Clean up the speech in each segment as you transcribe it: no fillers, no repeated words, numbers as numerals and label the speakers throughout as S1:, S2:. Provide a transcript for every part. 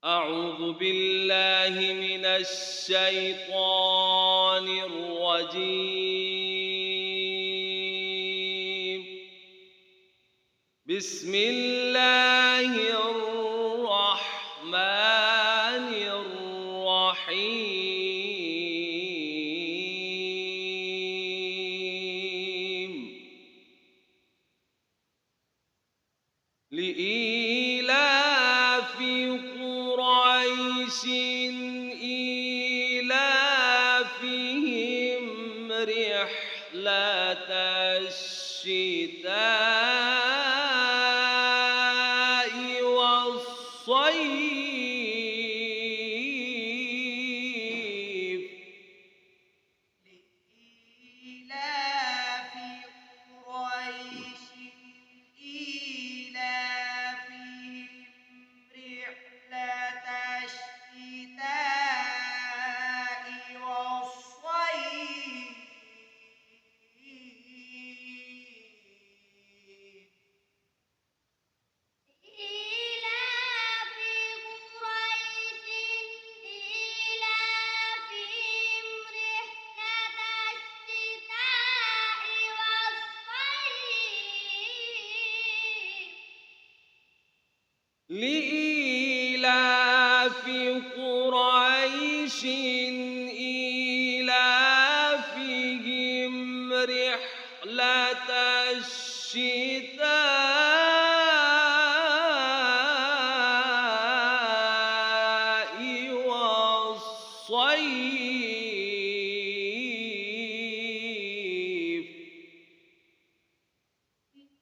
S1: أعوذ بالله من الشيطان الرجيم. بسم الله الرحمن الرحيم. لإيلاف قريش إيلافهم رحلة الشتاء والصيف.
S2: لإيلاف قريش إيلافهم رحلة الشتاء والصيف. لإيلاف قريش إيلافهم رحلة الشتاء والصيف.
S1: لإيلاف قريش إيلافهم رحلة الشتاء والصيف.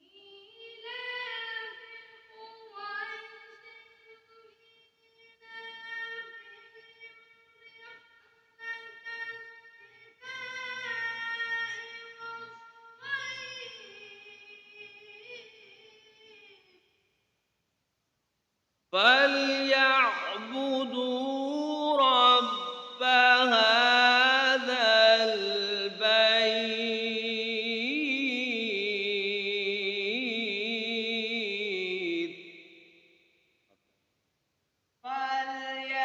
S2: لإيلاف قريش
S1: فليعبدوا رب هذا البيت.
S2: فليعبدوا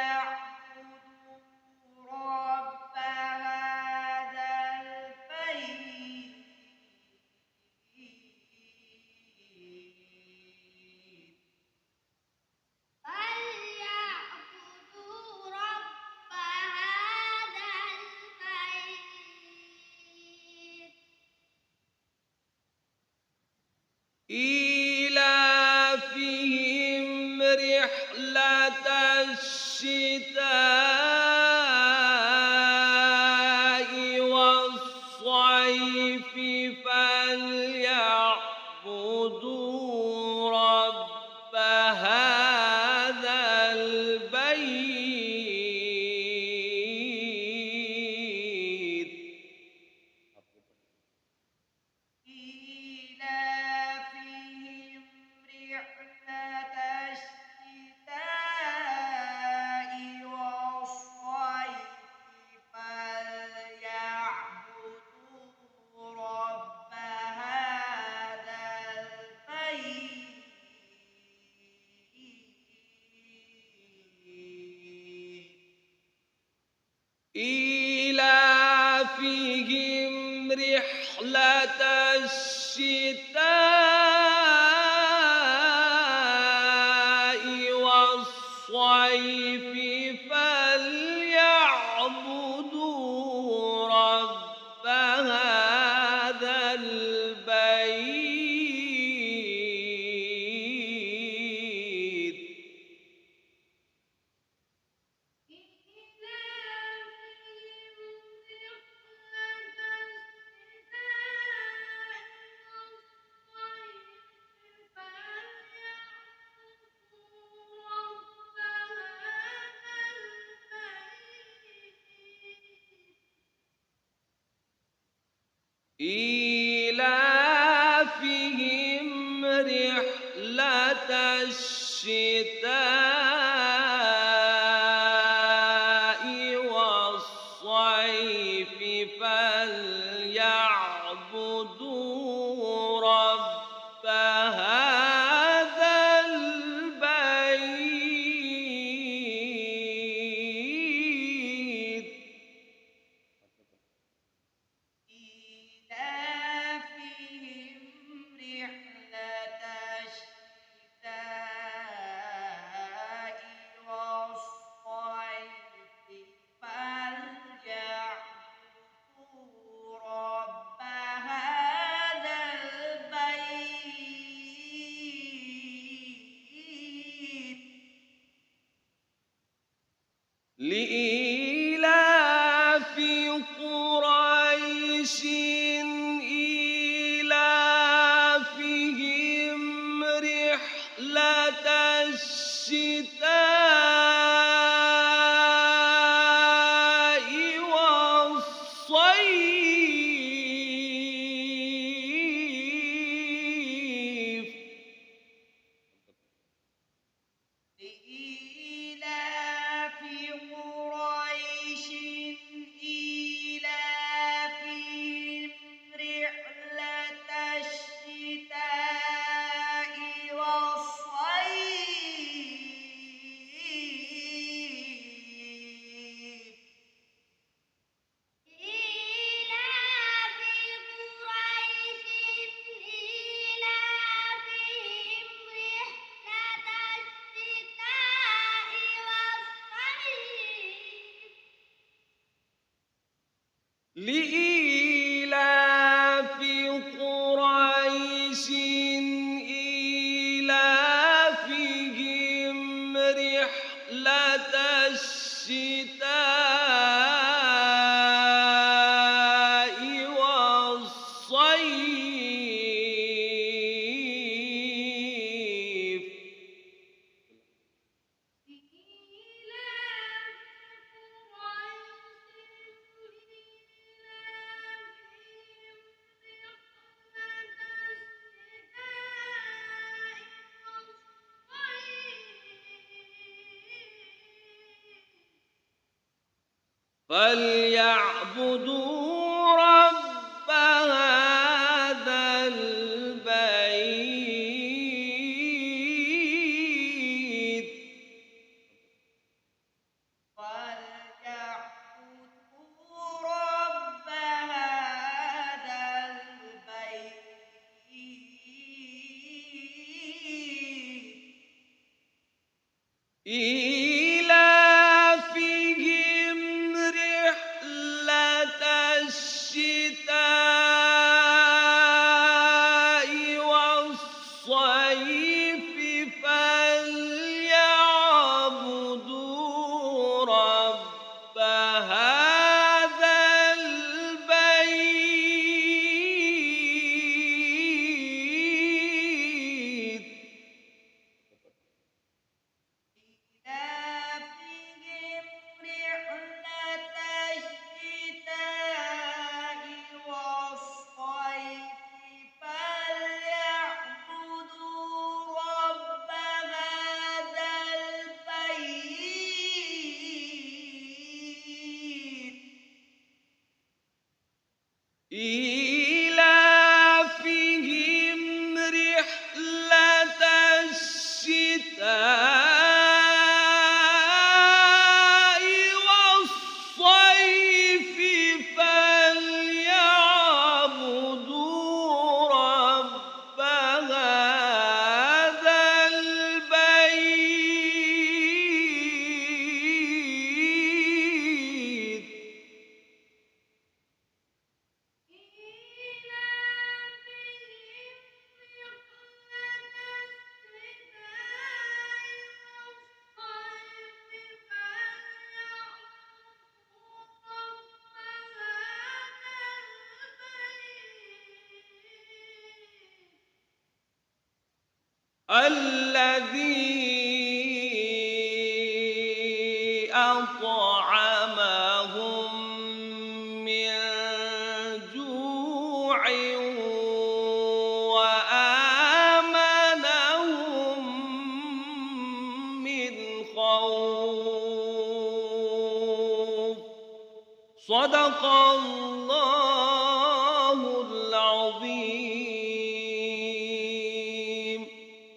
S2: رب هذا البيت. فليعبدوا رب هذا البيت.
S1: إيلافهم رحلة الشتاء والصيف. فليعبدوا رب هذا البيت.
S2: إيلافهم رحلة الشتاء والصيف. فليعبدوا رب هذا البيت.
S1: إيلافهم رحلة الشتاء والصيف. فليعبدوا رب هذا البيت. إيلافهم رحلة الشتاء والصيف. فليعبدوا رب هذا البيت. لإيلاف قريش إيلافهم رحلة الشتاء والصيف
S2: لإيلاف قريش إيلافهم رحلة الشتاء والصيف إيلاف قريش إيلافهم رحلة الشتاء والصيف
S1: لإيلاف قريش إيلافهم رحلة الشتاء والصيف فليعبدوا رب هذا البيت
S2: فليعبدوا رب هذا البيت
S1: إيلافهم رحلة الشتاء والصيف فليعبدوا رب هذا البيت
S2: إيلافهم رحلة الشتاء والصيف فليعبدوا رب هذا البيت
S1: إيلافهم رحلة الشتاء والصيف فليعبدوا رب هذا البيت الذي أطعمهم من جوع وآمنهم من خوف صدق الله